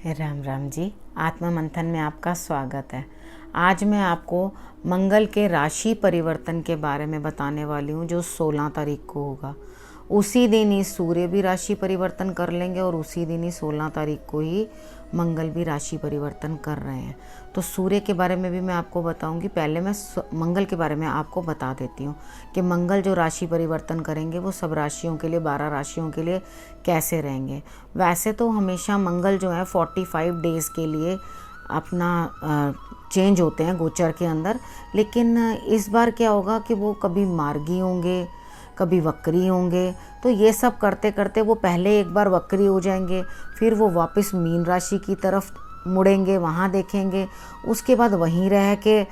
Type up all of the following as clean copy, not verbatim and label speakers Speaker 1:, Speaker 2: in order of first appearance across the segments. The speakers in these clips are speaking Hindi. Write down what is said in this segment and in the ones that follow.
Speaker 1: राम राम जी। आत्मा मंथन में आपका स्वागत है। आज मैं आपको मंगल के राशि परिवर्तन के बारे में बताने वाली हूँ, जो 16 तारीख को होगा। उसी दिन ही सूर्य भी राशि परिवर्तन कर लेंगे और उसी दिन ही 16 तारीख को ही मंगल भी राशि परिवर्तन कर रहे हैं। तो सूर्य के बारे में भी मैं आपको बताऊंगी। पहले मैं मंगल के बारे में आपको बता देती हूँ कि मंगल जो राशि परिवर्तन करेंगे वो सब राशियों के लिए, 12 राशियों के लिए कैसे रहेंगे। वैसे तो हमेशा मंगल जो है 45 डेज़ के लिए अपना चेंज होते हैं गोचर के अंदर, लेकिन इस बार क्या होगा कि वो कभी मार्गी होंगे, कभी वक्री होंगे। तो ये सब करते करते वो पहले एक बार वक्री हो जाएंगे, फिर वो वापस मीन राशि की तरफ मुड़ेंगे, वहाँ देखेंगे, उसके बाद वहीं रह के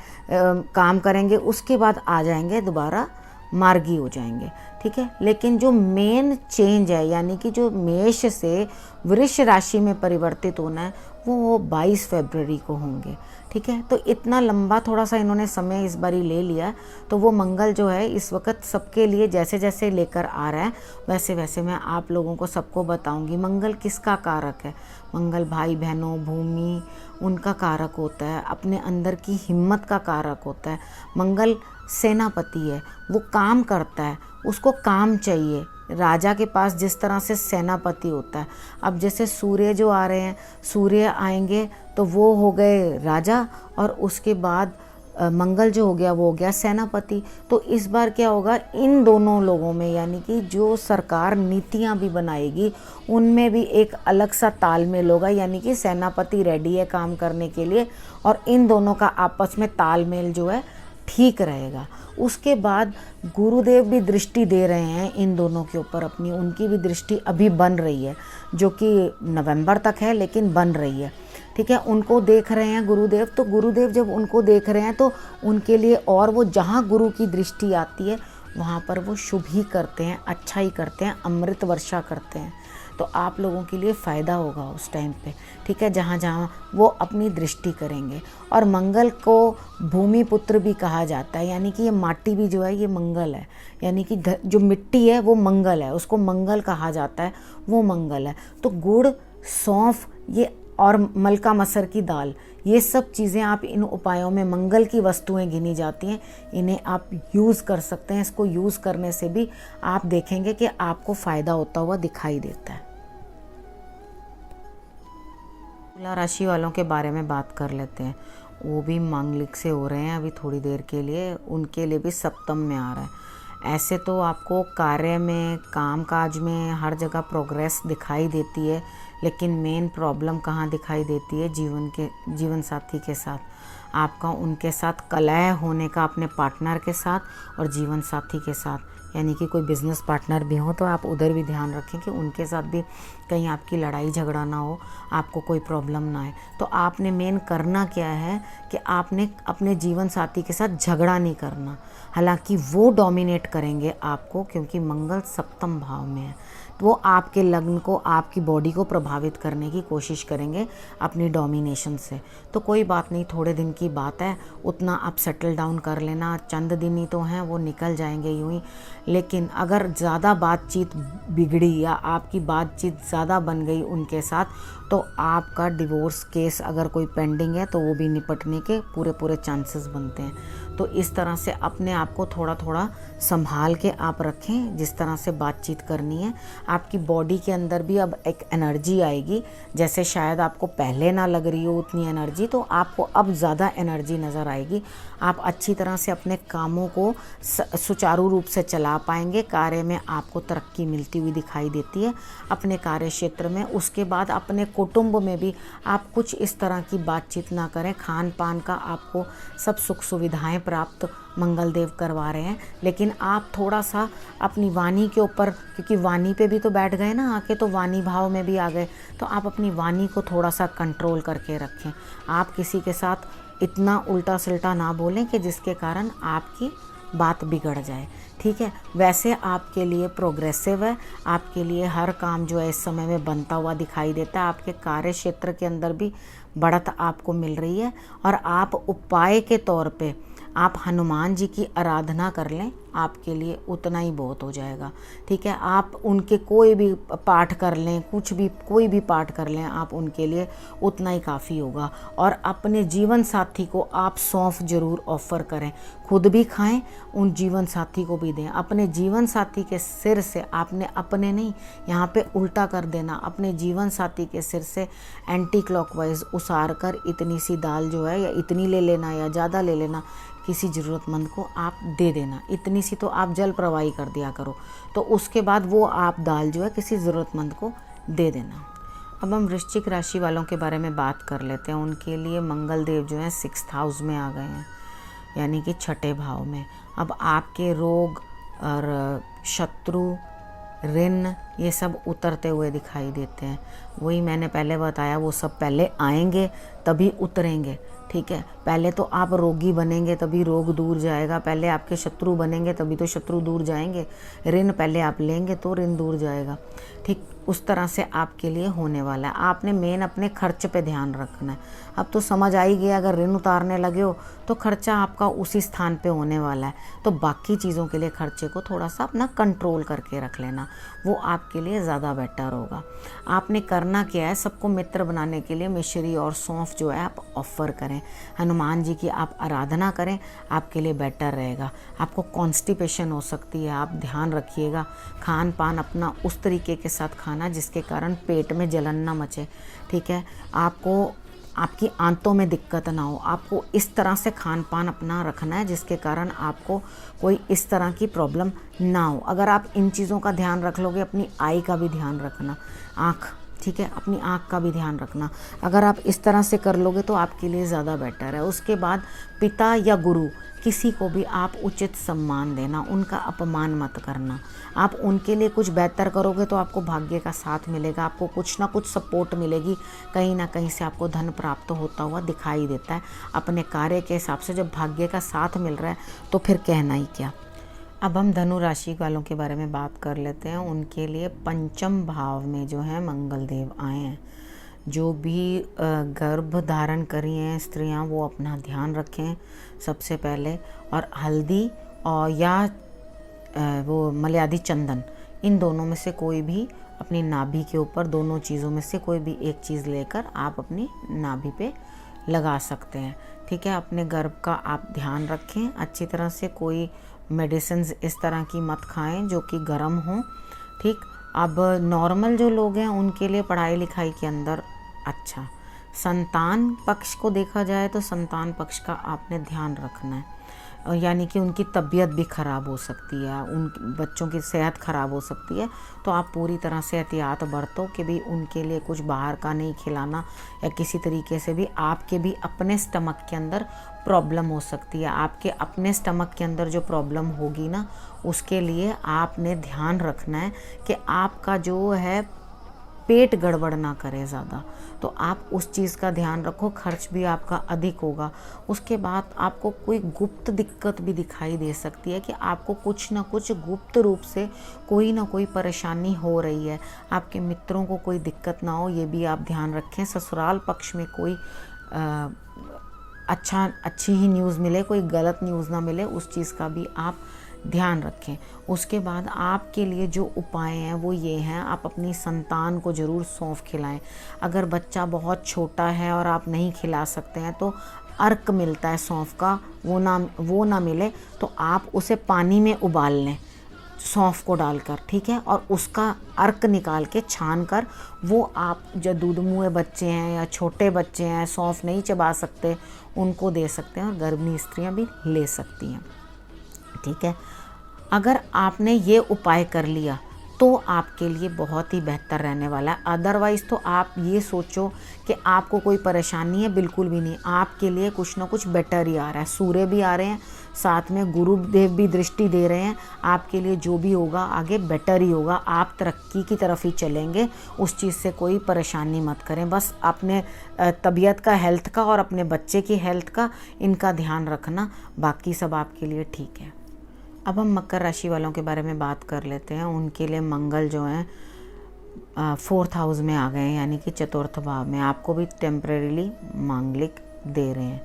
Speaker 1: काम करेंगे, उसके बाद आ जाएंगे दोबारा मार्गी हो जाएंगे। ठीक है, लेकिन जो मेन चेंज है, यानी कि जो मेष से वृष राशि में परिवर्तित होना है, वो 22 फरवरी को होंगे। ठीक है, तो इतना लंबा थोड़ा सा इन्होंने समय इस बारी ले लिया। तो वो मंगल जो है इस वक्त सबके लिए जैसे जैसे लेकर आ रहा है वैसे वैसे मैं आप लोगों को सबको बताऊंगी। मंगल किसका कारक है? मंगल भाई बहनों, भूमि, उनका कारक होता है। अपने अंदर की हिम्मत का कारक होता है। मंगल सेनापति है, वो काम करता है, उसको काम चाहिए। राजा के पास जिस तरह से सेनापति होता है, अब जैसे सूर्य जो आ रहे हैं, सूर्य आएंगे तो वो हो गए राजा, और उसके बाद मंगल जो हो गया वो हो गया सेनापति। तो इस बार क्या होगा, इन दोनों लोगों में, यानी कि जो सरकार नीतियां भी बनाएगी उनमें भी एक अलग सा तालमेल होगा। यानी कि सेनापति रेडी है काम करने के लिए और इन दोनों का आपस में तालमेल जो है ठीक रहेगा। उसके बाद गुरुदेव भी दृष्टि दे रहे हैं इन दोनों के ऊपर अपनी, उनकी भी दृष्टि अभी बन रही है, जो कि नवंबर तक है लेकिन बन रही है। ठीक है, उनको देख रहे हैं गुरुदेव। तो गुरुदेव जब उनको देख रहे हैं तो उनके लिए, और वो जहाँ गुरु की दृष्टि आती है वहाँ पर वो शुभ ही करते हैं, अच्छा ही करते हैं, अमृत वर्षा करते हैं। तो आप लोगों के लिए फ़ायदा होगा उस टाइम पे। ठीक है, जहाँ जहाँ वो अपनी दृष्टि करेंगे। और मंगल को भूमि पुत्र भी कहा जाता है, यानी कि ये माटी भी जो है ये मंगल है, यानी कि जो मिट्टी है वो मंगल है, उसको मंगल कहा जाता है, वो मंगल है। तो गुड़, सौंफ, ये और मलका मसर की दाल, ये सब चीज़ें आप इन उपायों में, मंगल की वस्तुएं गिनी जाती हैं, इन्हें आप यूज़ कर सकते हैं। इसको यूज़ करने से भी आप देखेंगे कि आपको फ़ायदा होता हुआ दिखाई देता है। तुला राशि वालों के बारे में बात कर लेते हैं। वो भी मांगलिक से हो रहे हैं अभी थोड़ी देर के लिए, उनके लिए भी सप्तम में आ रहा है। ऐसे तो आपको कार्य में, काम काज में हर जगह प्रोग्रेस दिखाई देती है, लेकिन मेन प्रॉब्लम कहाँ दिखाई देती है? जीवन साथी के साथ। आपका उनके साथ कलह होने का, अपने पार्टनर के साथ और जीवन साथी के साथ, यानी कि कोई बिज़नेस पार्टनर भी हो तो आप उधर भी ध्यान रखें कि उनके साथ भी कहीं आपकी लड़ाई झगड़ा ना हो, आपको कोई प्रॉब्लम ना आए। तो आपने मेन करना क्या है कि आपने अपने जीवन साथी के साथ झगड़ा नहीं करना। हालांकि वो डोमिनेट करेंगे आपको, क्योंकि मंगल सप्तम भाव में है, तो वो आपके लग्न को, आपकी बॉडी को प्रभावित करने की कोशिश करेंगे अपनी डोमिनेशन से। तो कोई बात नहीं, थोड़े दिन की बात है, उतना आप सेटल डाउन कर लेना। चंद दिन ही तो हैं, वो निकल जाएंगे यूं ही। लेकिन अगर ज़्यादा बातचीत बिगड़ी या आपकी बातचीत ज़्यादा बन गई उनके साथ, तो आपका डिवोर्स केस अगर कोई पेंडिंग है तो वो भी निपटने के पूरे चांसेस बनते हैं। तो इस तरह से अपने आप को थोड़ा थोड़ा संभाल के आप रखें, जिस तरह से बातचीत करनी है। आपकी बॉडी के अंदर भी अब एक एनर्जी आएगी, जैसे शायद आपको पहले ना लग रही हो उतनी एनर्जी, तो आपको अब ज़्यादा एनर्जी नज़र आएगी। आप अच्छी तरह से अपने कामों को सुचारू रूप से चला पाएंगे। कार्य में आपको तरक्की मिलती हुई दिखाई देती है अपने कार्य क्षेत्र में। उसके बाद अपने कुटुंब में भी आप कुछ इस तरह की बातचीत ना करें। खान पान का आपको सब सुख सुविधाएं प्राप्त मंगल देव करवा रहे हैं, लेकिन आप थोड़ा सा अपनी वाणी के ऊपर, क्योंकि वाणी पे भी तो बैठ गए ना आके, तो वाणी भाव में भी आ गए, तो आप अपनी वाणी को थोड़ा सा कंट्रोल करके रखें। आप किसी के साथ इतना उल्टा सिल्टा ना बोलें कि जिसके कारण आपकी बात बिगड़ जाए। ठीक है, वैसे आपके लिए प्रोग्रेसिव है, आपके लिए हर काम जो है इस समय में बनता हुआ दिखाई देता है। आपके कार्य क्षेत्र के अंदर भी बढ़त आपको मिल रही है। और आप उपाय के तौर पे आप हनुमान जी की आराधना कर लें, आपके लिए उतना ही बहुत हो जाएगा। ठीक है, आप उनके कोई भी पाठ कर लें, कुछ भी कोई भी पाठ कर लें, आप उनके लिए उतना ही काफ़ी होगा। और अपने जीवन साथी को आप सौंफ ज़रूर ऑफ़र करें, खुद भी खाएं, उन जीवन साथी को भी दें। अपने जीवन साथी के सिर से आपने अपने नहीं, यहाँ पे उल्टा कर देना, अपने जीवन साथी के सिर से एंटी क्लॉकवाइज उसार कर इतनी सी दाल जो है, या इतनी ले लेना या ज़्यादा ले लेना, किसी ज़रूरतमंद को आप दे देना। इतनी सी तो आप जल प्रवाही कर दिया करो, तो उसके बाद वो आप दाल जो है किसी ज़रूरतमंद को दे देना। अब हम वृश्चिक राशि वालों के बारे में बात कर लेते हैं। उनके लिए मंगल देव जो है 6th हाउस में आ गए हैं, यानी कि 6ठे भाव में। अब आपके रोग और शत्रु, ऋण, ये सब उतरते हुए दिखाई देते हैं। वही मैंने पहले बताया, वो सब पहले आएंगे तभी उतरेंगे। ठीक है, पहले तो आप रोगी बनेंगे तभी रोग दूर जाएगा, पहले आपके शत्रु बनेंगे तभी तो शत्रु दूर जाएंगे, ऋण पहले आप लेंगे तो ऋण दूर जाएगा। ठीक उस तरह से आपके लिए होने वाला है। आपने मेन अपने खर्च पे ध्यान रखना है। अब तो समझ आ ही गया, अगर ऋण उतारने लगे हो तो खर्चा आपका उसी स्थान पे होने वाला है, तो बाकी चीज़ों के लिए खर्चे को थोड़ा सा अपना कंट्रोल करके रख लेना, वो आपके लिए ज़्यादा बेटर होगा। आपने करना क्या है, सबको मित्र बनाने के लिए मिश्री और सौंफ जो है आप ऑफ़र करें, हनुमान जी की आप आराधना करें, आपके लिए बेटर रहेगा। आपको कॉन्स्टिपेशन हो सकती है, आप ध्यान रखिएगा, खान पान अपना उस तरीके के साथ खाना जिसके कारण पेट में जलन ना मचे। ठीक है, आपको आपकी आंतों में दिक्कत ना हो, आपको इस तरह से खान पान अपना रखना है जिसके कारण आपको कोई इस तरह की प्रॉब्लम ना हो। अगर आप इन चीज़ों का ध्यान रख लोगे, अपनी आई का भी ध्यान रखना, आँख, ठीक है, अपनी आँख का भी ध्यान रखना, अगर आप इस तरह से कर लोगे तो आपके लिए ज़्यादा बेटर है। उसके बाद पिता या गुरु, किसी को भी आप उचित सम्मान देना, उनका अपमान मत करना। आप उनके लिए कुछ बेहतर करोगे तो आपको भाग्य का साथ मिलेगा, आपको कुछ ना कुछ सपोर्ट मिलेगी, कहीं ना कहीं से आपको धन प्राप्त होता हुआ दिखाई देता है। अपने कार्य के हिसाब से जब भाग्य का साथ मिल रहा है तो फिर कहना ही क्या। अब हम धनु राशि वालों के बारे में बात कर लेते हैं। उनके लिए पंचम भाव में जो है मंगल देव आए हैं। जो भी गर्भ धारण करी हैं स्त्रियां, वो अपना ध्यान रखें सबसे पहले, और हल्दी और या वो मलयादी चंदन, इन दोनों में से कोई भी अपनी नाभि के ऊपर, दोनों चीज़ों में से कोई भी एक चीज़ लेकर आप अपनी नाभि पे लगा सकते हैं। ठीक है, अपने गर्भ का आप ध्यान रखें अच्छी तरह से, कोई मेडिसिन्स इस तरह की मत खाएं जो कि गर्म हो। ठीक, अब नॉर्मल जो लोग हैं उनके लिए पढ़ाई लिखाई के अंदर अच्छा, संतान पक्ष को देखा जाए तो संतान पक्ष का आपने ध्यान रखना है, यानी कि उनकी तबीयत भी ख़राब हो सकती है, उन बच्चों की सेहत ख़राब हो सकती है, तो आप पूरी तरह से एहतियात बरतो कि भी उनके लिए कुछ बाहर का नहीं खिलाना, या किसी तरीके से भी आपके भी अपने स्टमक के अंदर प्रॉब्लम हो सकती है। आपके अपने स्टमक के अंदर जो प्रॉब्लम होगी ना, उसके लिए आपने ध्यान रखना है कि आपका जो है पेट गड़बड़ ना करे ज़्यादा, तो आप उस चीज़ का ध्यान रखो। खर्च भी आपका अधिक होगा। उसके बाद आपको कोई गुप्त दिक्कत भी दिखाई दे सकती है कि आपको कुछ ना कुछ गुप्त रूप से कोई ना कोई परेशानी हो रही है, आपके मित्रों को कोई दिक्कत ना हो, ये भी आप ध्यान रखें। ससुराल पक्ष में कोई अच्छी ही न्यूज़ मिले, कोई गलत न्यूज़ ना मिले, उस चीज़ का भी आप ध्यान रखें। उसके बाद आपके लिए जो उपाय हैं वो ये हैं, आप अपनी संतान को ज़रूर सौंफ खिलाएं। अगर बच्चा बहुत छोटा है और आप नहीं खिला सकते हैं तो अर्क मिलता है सौंफ का, वो ना मिले तो आप उसे पानी में उबाल लें सौंफ को डालकर, ठीक है, और उसका अर्क निकाल के छान कर वो आप जो दूध मुँहे बच्चे हैं या छोटे बच्चे हैं, सौंफ नहीं चबा सकते, उनको दे सकते हैं, और गर्भिणी स्त्रियां भी ले सकती हैं। ठीक है, अगर आपने ये उपाय कर लिया तो आपके लिए बहुत ही बेहतर रहने वाला है। अदरवाइज़ तो आप ये सोचो कि आपको कोई परेशानी है, बिल्कुल भी नहीं। आपके लिए कुछ ना कुछ बेटर ही आ रहा है, सूर्य भी आ रहे हैं, साथ में गुरुदेव भी दृष्टि दे रहे हैं। आपके लिए जो भी होगा आगे बेटर ही होगा, आप तरक्की की तरफ ही चलेंगे। उस चीज़ से कोई परेशानी मत करें, बस अपने तबीयत का, हेल्थ का और अपने बच्चे की हेल्थ का, इनका ध्यान रखना, बाकी सब आपके लिए ठीक है। अब हम मकर राशि वालों के बारे में बात कर लेते हैं। उनके लिए मंगल जो है 4th हाउस में आ गए हैं, यानी कि चतुर्थ भाव में। आपको भी टेम्परेरीली मांगलिक दे रहे हैं।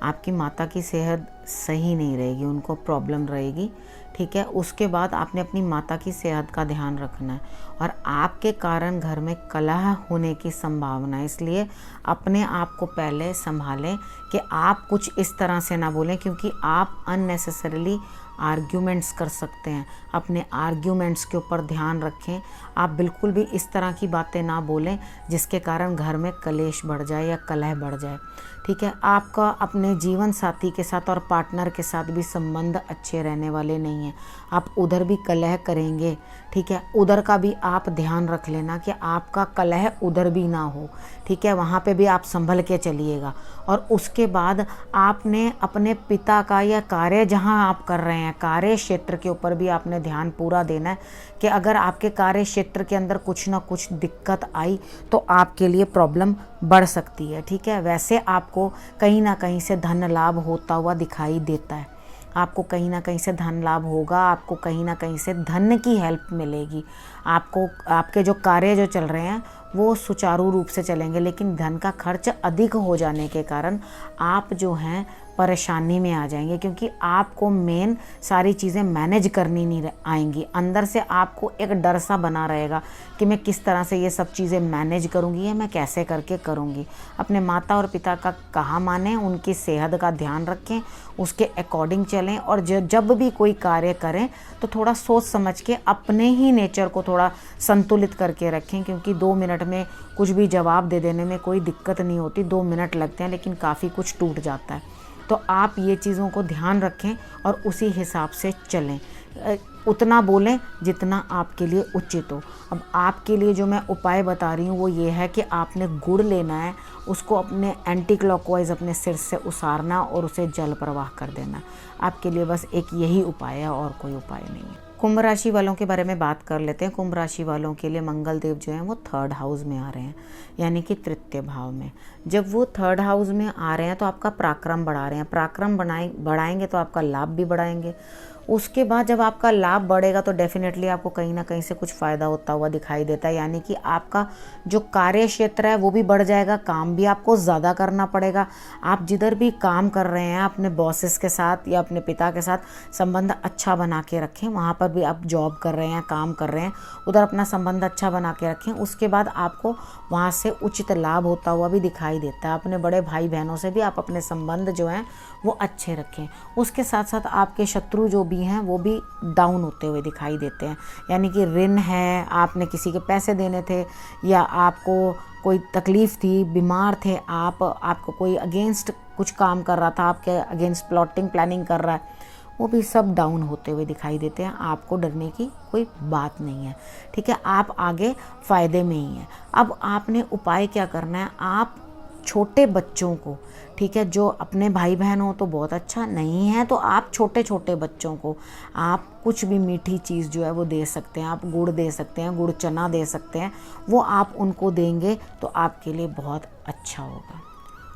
Speaker 1: आपकी माता की सेहत सही नहीं रहेगी, उनको प्रॉब्लम रहेगी। ठीक है, उसके बाद आपने अपनी माता की सेहत का ध्यान रखना है और आपके कारण घर में कलह होने की संभावना है, इसलिए अपने आप को पहले संभालें कि आप कुछ इस तरह से ना बोलें, क्योंकि आप अननेसेसरीली आर्ग्यूमेंट्स कर सकते हैं। अपने आर्ग्यूमेंट्स के ऊपर ध्यान रखें। आप बिल्कुल भी इस तरह की बातें ना बोलें जिसके कारण घर में कलेश बढ़ जाए या कलह बढ़ जाए। ठीक है, आपका अपने जीवन साथी के साथ और पार्टनर के साथ भी संबंध अच्छे रहने वाले नहीं हैं। आप उधर भी कलह करेंगे। ठीक है, उधर का भी आप ध्यान रख लेना कि आपका कलह उधर भी ना हो। ठीक है, वहाँ पे भी आप संभल के चलिएगा। और उसके बाद आपने अपने पिता का या कार्य जहाँ आप कर रहे हैं, कार्य क्षेत्र के ऊपर भी आपने ध्यान पूरा देना है कि अगर आपके कार्य क्षेत्र के अंदर कुछ ना कुछ दिक्कत आई तो आपके लिए प्रॉब्लम बढ़ सकती है। ठीक है, वैसे आपको कहीं ना कहीं से धन लाभ होता हुआ दिखाई देता है। आपको कहीं ना कहीं से धन लाभ होगा, आपको कहीं ना कहीं से धन की हेल्प मिलेगी। आपको आपके जो कार्य जो चल रहे हैं वो सुचारू रूप से चलेंगे, लेकिन धन का खर्च अधिक हो जाने के कारण आप जो हैं परेशानी में आ जाएंगे, क्योंकि आपको मेन सारी चीज़ें मैनेज करनी नहीं आएंगी। अंदर से आपको एक डर सा बना रहेगा कि मैं किस तरह से ये सब चीज़ें मैनेज करूँगी या मैं कैसे करके करूँगी। अपने माता और पिता का कहा मानें, उनकी सेहत का ध्यान रखें, उसके अकॉर्डिंग चलें और जब भी कोई कार्य करें तो थोड़ा सोच समझ के अपने ही नेचर को थोड़ा संतुलित करके रखें, क्योंकि 2 मिनट में कुछ भी जवाब दे देने में कोई दिक्कत नहीं होती। 2 मिनट लगते हैं लेकिन काफ़ी कुछ टूट जाता है। तो आप ये चीज़ों को ध्यान रखें और उसी हिसाब से चलें। उतना बोलें जितना आपके लिए उचित हो। अब आपके लिए जो मैं उपाय बता रही हूँ वो ये है कि आपने गुड़ लेना है, उसको अपने एंटी क्लॉकवाइज अपने सिर से उसारना और उसे जल प्रवाह कर देना। आपके लिए बस एक यही उपाय है और कोई उपाय नहीं है। कुंभ राशि वालों के बारे में बात कर लेते हैं। कुंभ राशि वालों के लिए मंगल देव जो हैं वो 3rd हाउस में आ रहे हैं, यानी कि तृतीय भाव में। जब वो 3rd हाउस में आ रहे हैं तो आपका पराक्रम बढ़ा रहे हैं। पराक्रम बढ़ाएंगे तो आपका लाभ भी बढ़ाएंगे। उसके बाद जब आपका लाभ बढ़ेगा तो डेफिनेटली आपको कहीं ना कहीं से कुछ फ़ायदा होता हुआ दिखाई देता है, यानी कि आपका जो कार्य क्षेत्र है वो भी बढ़ जाएगा, काम भी आपको ज़्यादा करना पड़ेगा। आप जिधर भी काम कर रहे हैं अपने बॉसेस के साथ या अपने पिता के साथ संबंध अच्छा बना के रखें। वहाँ पर भी आप जॉब कर रहे हैं, काम कर रहे हैं, उधर अपना संबंध अच्छा बना के रखें। उसके बाद आपको वहाँ से उचित लाभ होता हुआ भी दिखाई देता है। अपने बड़े भाई बहनों से भी आप अपने संबंध जो हैं वो अच्छे रखें। उसके साथ साथ आपके शत्रु जो भी हैं वो भी डाउन होते हुए दिखाई देते हैं, यानी कि ऋण है, आपने किसी के पैसे देने थे या आपको कोई तकलीफ़ थी, बीमार थे आपको कोई अगेंस्ट कुछ काम कर रहा था, आपके अगेंस्ट प्लॉटिंग प्लानिंग कर रहा है, वो भी सब डाउन होते हुए दिखाई देते हैं। आपको डरने की कोई बात नहीं है। ठीक है, आप आगे फ़ायदे में ही हैं। अब आपने उपाय क्या करना है, आप छोटे बच्चों को, ठीक है, जो अपने भाई बहन हो तो बहुत अच्छा, नहीं है तो आप छोटे छोटे बच्चों को आप कुछ भी मीठी चीज़ जो है वो दे सकते हैं। आप गुड़ दे सकते हैं, गुड़ चना दे सकते हैं, वो आप उनको देंगे तो आपके लिए बहुत अच्छा होगा।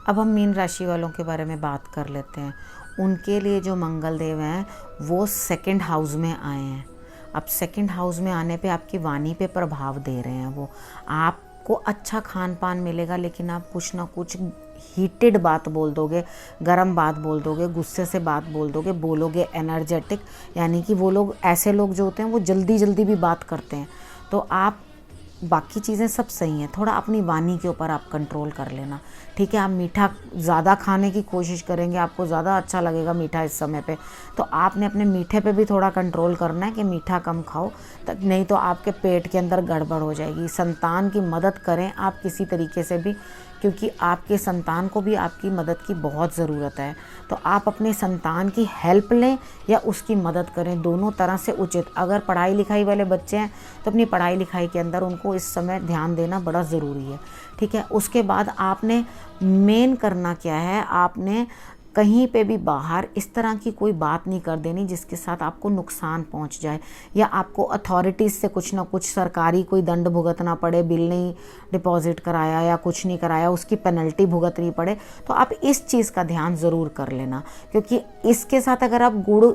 Speaker 1: अब हम मीन राशि वालों के बारे में बात कर लेते हैं। उनके लिए जो मंगल देव हैं वो 2nd हाउस में आए हैं। अब 2nd हाउस में आने पे आपकी वाणी पे प्रभाव दे रहे हैं। वो आपको अच्छा खान पान मिलेगा, लेकिन आप कुछ ना कुछ हीटेड बात बोल दोगे, गर्म बात बोल दोगे, गुस्से से बात बोल दोगे, बोलोगे एनर्जेटिक, यानी कि वो लोग ऐसे लोग जो होते हैं वो जल्दी जल्दी भी बात करते हैं। तो आप बाकी चीज़ें सब सही हैं, थोड़ा अपनी वाणी के ऊपर आप कंट्रोल कर लेना। ठीक है, आप मीठा ज़्यादा खाने की कोशिश करेंगे, आपको ज़्यादा अच्छा लगेगा मीठा इस समय पे, तो आपने अपने मीठे पे भी थोड़ा कंट्रोल करना है कि मीठा कम खाओ, नहीं तो आपके पेट के अंदर गड़बड़ हो जाएगी। संतान की मदद करें आप किसी तरीके से भी, क्योंकि आपके संतान को भी आपकी मदद की बहुत ज़रूरत है। तो आप अपने संतान की हेल्प लें या उसकी मदद करें, दोनों तरह से उचित। अगर पढ़ाई लिखाई वाले बच्चे हैं तो अपनी पढ़ाई लिखाई के अंदर उनको इस समय ध्यान देना बड़ा ज़रूरी है। ठीक है, उसके बाद आपने मेन करना क्या है, आपने कहीं पे भी बाहर इस तरह की कोई बात नहीं कर देनी जिसके साथ आपको नुकसान पहुंच जाए या आपको अथॉरिटीज़ से कुछ ना कुछ सरकारी कोई दंड भुगतना पड़े, बिल नहीं डिपॉजिट कराया या कुछ नहीं कराया उसकी पेनल्टी भुगतनी पड़े। तो आप इस चीज़ का ध्यान ज़रूर कर लेना, क्योंकि इसके साथ अगर आप गुड़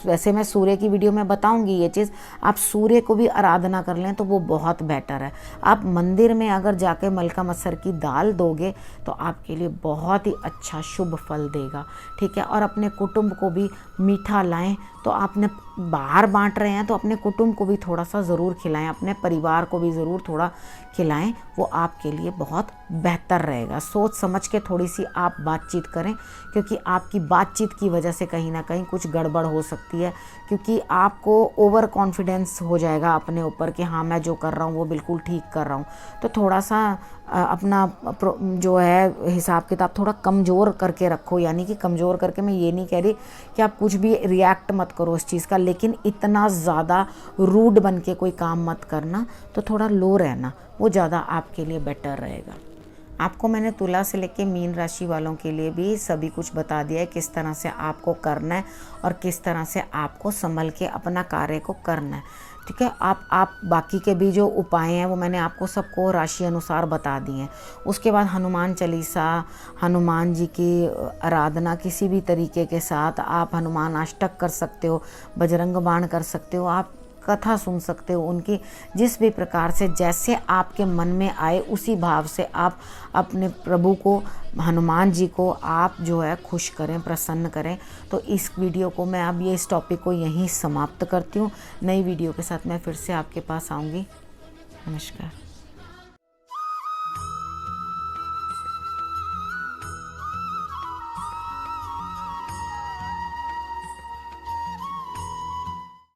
Speaker 1: वैसे मैं सूर्य की वीडियो में बताऊंगी ये चीज़, आप सूर्य को भी आराधना कर लें तो वो बहुत बेटर है। आप मंदिर में अगर जाके मलका मसर की दाल दोगे तो आपके लिए बहुत ही अच्छा शुभ फल देगा, ठीक है। और अपने कुटुंब को भी मीठा लाएं, तो आपने बाहर बांट रहे हैं तो अपने कुटुंब को भी थोड़ा सा ज़रूर खिलाएं, अपने परिवार को भी ज़रूर थोड़ा खिलाएं, वो आपके लिए बहुत बेहतर रहेगा। सोच समझ के थोड़ी सी आप बातचीत करें, क्योंकि आपकी बातचीत की वजह से कहीं ना कहीं कुछ गड़बड़ हो सकती है, क्योंकि आपको ओवर कॉन्फिडेंस हो जाएगा अपने ऊपर कि हाँ मैं जो कर रहा हूँ वो बिल्कुल ठीक कर रहा हूँ। तो थोड़ा सा अपना जो है हिसाब किताब थोड़ा कमज़ोर करके रखो, यानी कि कमज़ोर करके मैं ये नहीं कह रही कि आप कुछ भी रिएक्ट मत करो उस चीज़ का, लेकिन इतना ज़्यादा रूड बन के कोई काम मत करना, तो थोड़ा लो रहना, वो ज़्यादा आपके लिए बेटर रहेगा। आपको मैंने तुला से लेके मीन राशि वालों के लिए भी सभी कुछ बता दिया है, किस तरह से आपको करना है और किस तरह से आपको संभल के अपना कार्य को करना है, ठीक है। आप बाकी के भी जो उपाय हैं वो मैंने आपको सबको राशि अनुसार बता दिए हैं। उसके बाद हनुमान चालीसा, हनुमान जी की आराधना किसी भी तरीके के साथ, आप हनुमान अष्टक कर सकते हो, बजरंग बाण कर सकते हो, आप कथा सुन सकते हो उनकी, जिस भी प्रकार से जैसे आपके मन में आए उसी भाव से आप अपने प्रभु को, हनुमान जी को आप जो है खुश करें, प्रसन्न करें। तो इस वीडियो को मैं अब इस टॉपिक को यहीं समाप्त करती हूँ। नई वीडियो के साथ मैं फिर से आपके पास आऊँगी। नमस्कार।